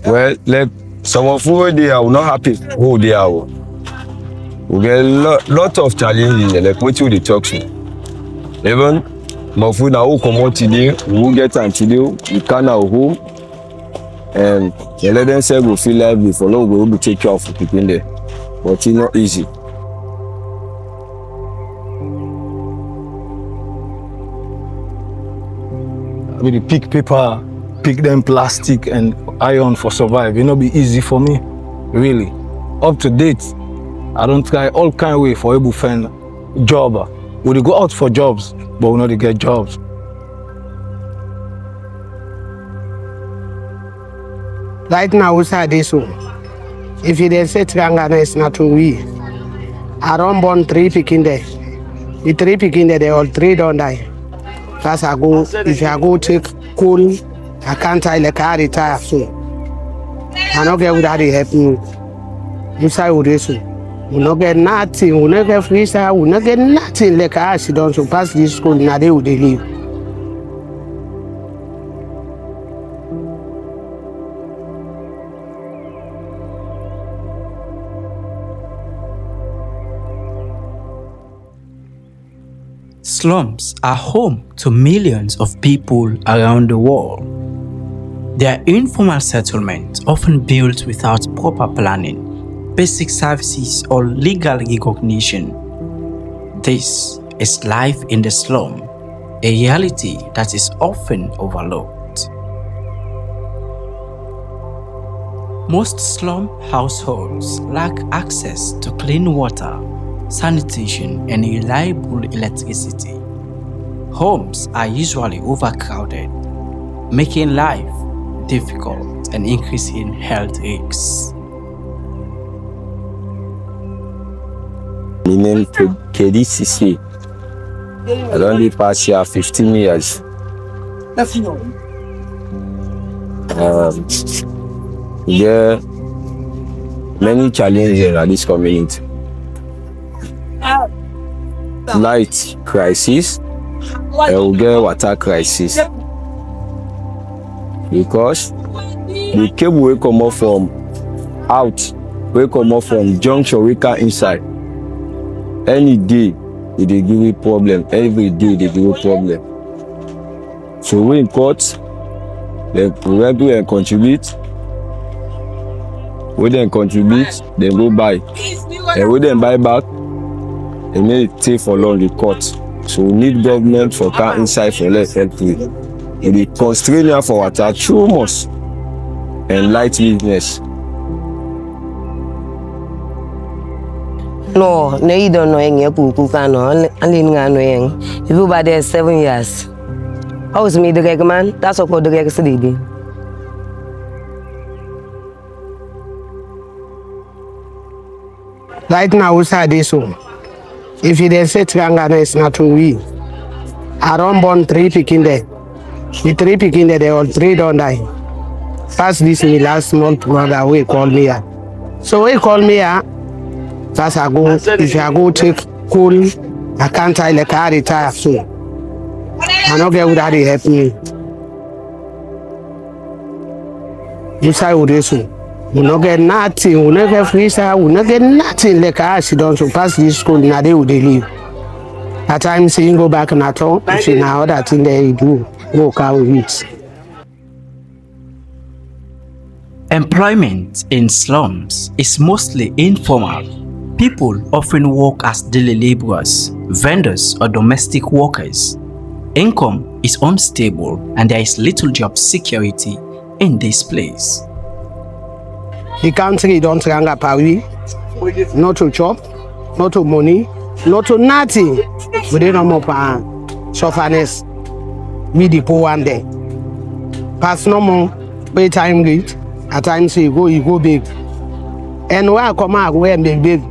Well, like some of who they are not happy who they are. We get lot of challenges like what you dey talk so. Even my food now who come out today, we won't get time today, we can our home and the let them say we feel lively for long we will take care of people there. But it's not easy. I mean, pick paper, pick them plastic and iron for survive. It not be easy for me, really. Up to date, I don't try all kind of way for able to find job. We dey go out for jobs, but we not dey get jobs. Right now, we say this one. If you dey say Trangana is not to we, I don't born 3 picking there. The 3 picking there, they all 3 don't die. First I go, if I go take coal, I can't tell like I retire soon. I don't get without it help me. You say with this one. We not get nothing, we not get freestyle, we not get nothing like I sit down to pass this school, now they would leave. Slums are home to millions of people around the world. They are informal settlements often built without proper planning, basic services, or legal recognition. This is life in the slum, a reality that is often overlooked. Most slum households lack access to clean water, sanitation, and reliable electricity. Homes are usually overcrowded, making life difficult and increasing health risks. My name is KDCC. I don't pass here 15 years. There are many challenges in this community. Light crisis, and we get water crisis. Because the cable will come up from out, will come up from junction, we can inside. Any day, it dey give you problem. Every day, they give you problem. So we in court, then we went to and contribute. We then contribute, then go buy. And we then buy back, and make it take for long the court. So we need government for car inside for less help with. It be constraining for water too much and light business. No, you don't know any Pukano, and if you buy there 7 years. How's me the man? That's what called the City. Right now, we say this one. If you dey say Trangana is not to we, I don't born 3 picking there. The 3 picking there, they all 3 don't die. First this me last month, brother, we call me here. So we call me here. First I go, if I go take coal, I can't tell like I retire soon. I don't get without it help me. You say with this one. We not get nothing, we not get freestyle, we not get nothing like I sit down to pass this school, now they would leave. At times you go back and at all, if you know that thing there you do, walk out with it. Employment in slums is mostly informal. People often work as daily laborers, vendors, or domestic workers. Income is unstable and there is little job security in this place. The country don't run up away, not to chop, not to money, not to nothing. We don't know more sufferness. Me the poor one day. Pass no more, pay time rate. At times you go big. And where I come out, where I'm big.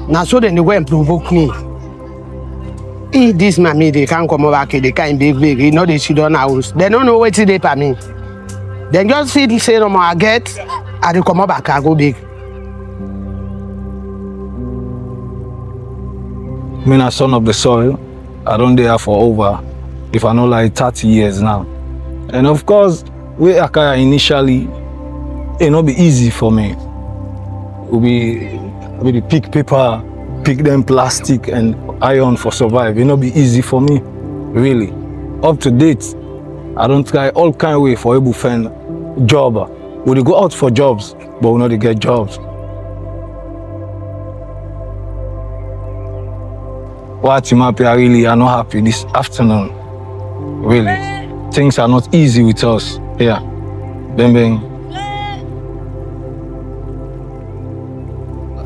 Now so then they go and provoke me. If this mommy they can't come back, they can't big. You know they sit on house. They don't know what they pay me. Then just feel say no more I get. I will come back, I go big. I'm a son of the soil. I don't there for over, if I know like 30 years now. And of course, we acquire initially it not be easy for me. We the pick paper, pick them plastic and iron for survive. It not be easy for me, really. Up to date, I don't try all kind of way for able find job. We dey go out for jobs, but we not dey get jobs. Watching up here, really, I'm not happy this afternoon. Really, things are not easy with us here. Bang bang.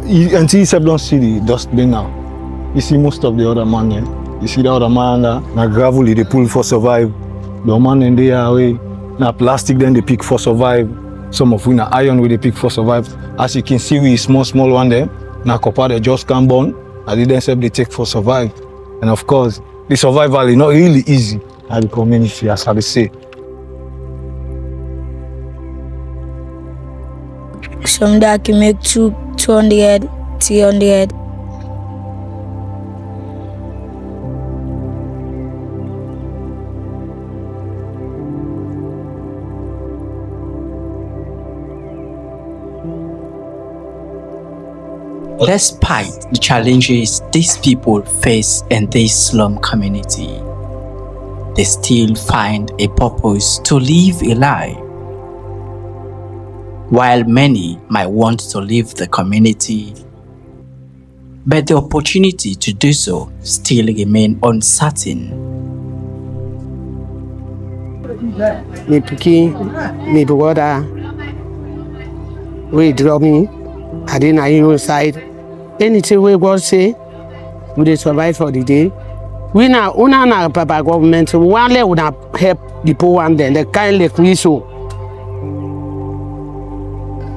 Until you don't see the dustbin now, you see most of the other man here. You see the other man na gravel they pull for survive. The man in there away, na plastic then they pick for survive. Some of we na iron we they pick for survive. As you can see, we small one there. Na copper they just can't burn. And they themselves they take for survive. And of course, the survival is not really easy at the community, as I say. Some that can make 200, 300. Despite the challenges these people face in this slum community, they still find a purpose to live a life. While many might want to leave the community, but the opportunity to do so still remain uncertain. Me pikin, me brother, we draw me, I didn't know inside. Anything we God say, we dey survive for the day. We na una na papa government, one leg would help the poor one then, the kind like we so.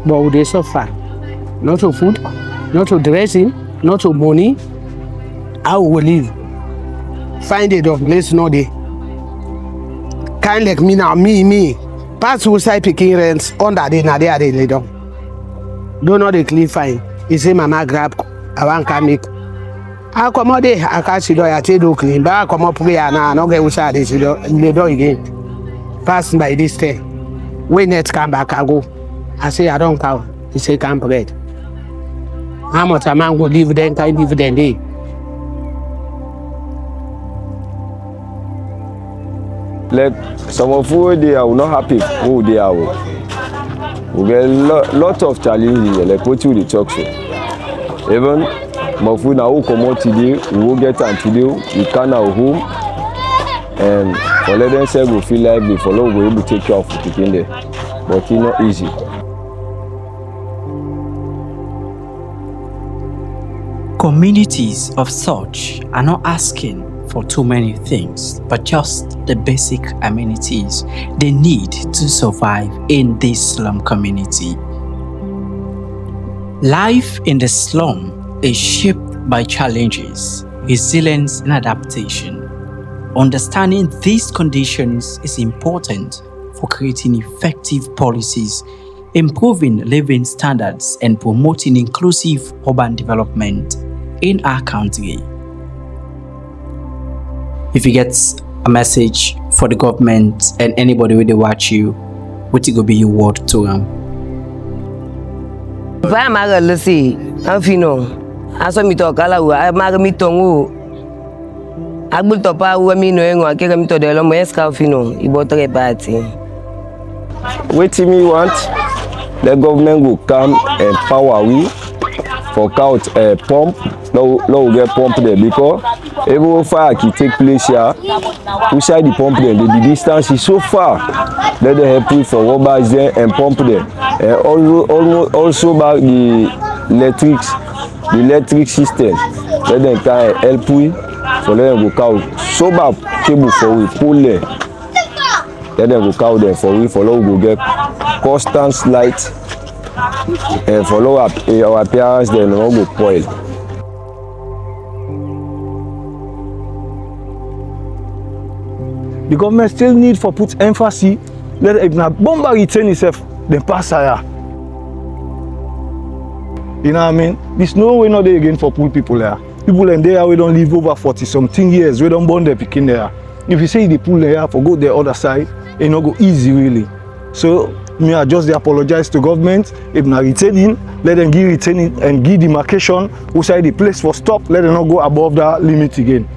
But we dey suffer. Not to food, not to dressing, not to money. How we live? Find a dog place no dey. Kind like me now, me. Pass outside picking rents, under the na there they lay down. Don't know the clean fine. He say mama grab, I want to make. I come out there, I can't see the I do clean, but I come up here now, I don't get outside this, they do again. Passing by this day. When net come back, I go. I say I don't count. He say can't bread. How much a man go live then, can live then day? Like some of who they are not happy who they are. We get lot of challenges like what you talk so. Even if we now come out today, we will get on today, we can our home and for let them say we feel like we follow we able to take care of the chicken there. But it's not easy. Communities of such are not asking for too many things, but just the basic amenities they need to survive in this slum community. Life in the slum is shaped by challenges, resilience, and adaptation. Understanding these conditions is important for creating effective policies, improving living standards, and promoting inclusive urban development in our country. If you get a message for the government and anybody who they watch you, what it go be your word to them? If I'm a lucy, I'm fino. I saw me talk all I mag me tongue. I built up a woman knowing I came to the Lomoes Calfino, you bought a party. What me want? The government will come and power we for count a pump. Now we get pump there because every fire can take place here. Inside the pump there, the distance is so far. Let them help you for robbers there and pump there. And also back the electric system. Let them can help you for them go count. So back cable for we pull there. Let them go count there for we follow go get constant light and follow our appearance then no go spoil. The government still need for put emphasis. Let if na bomba return itself, then pass here. You know what I mean? There's no way not there again for poor people there. People in there we don't live over 40-something years. We don't born there picking there. If you say the pool there for go the other side, it not go easy really. So Me, I just dey apologize to government. If na retaining, let them give retaining and give demarcation outside the place for stop. Let them not go above that limit again.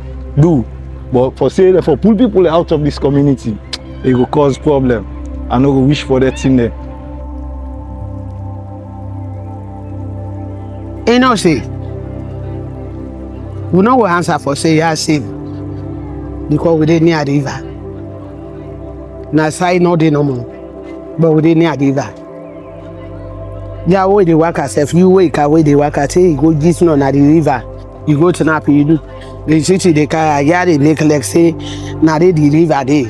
Do. But for say for pull people out of this community, it will cause problem. I no go wish for that thing there. You know, say, we no go answer for say you are safe because we dey near the river. Na side no dey no more, but we dey near the river. Yeah, where they work yourself, you wake up where they work at, you go this no na the river, you go to Napa, you do. The city they carry, yeah, they make like say, na the river dey.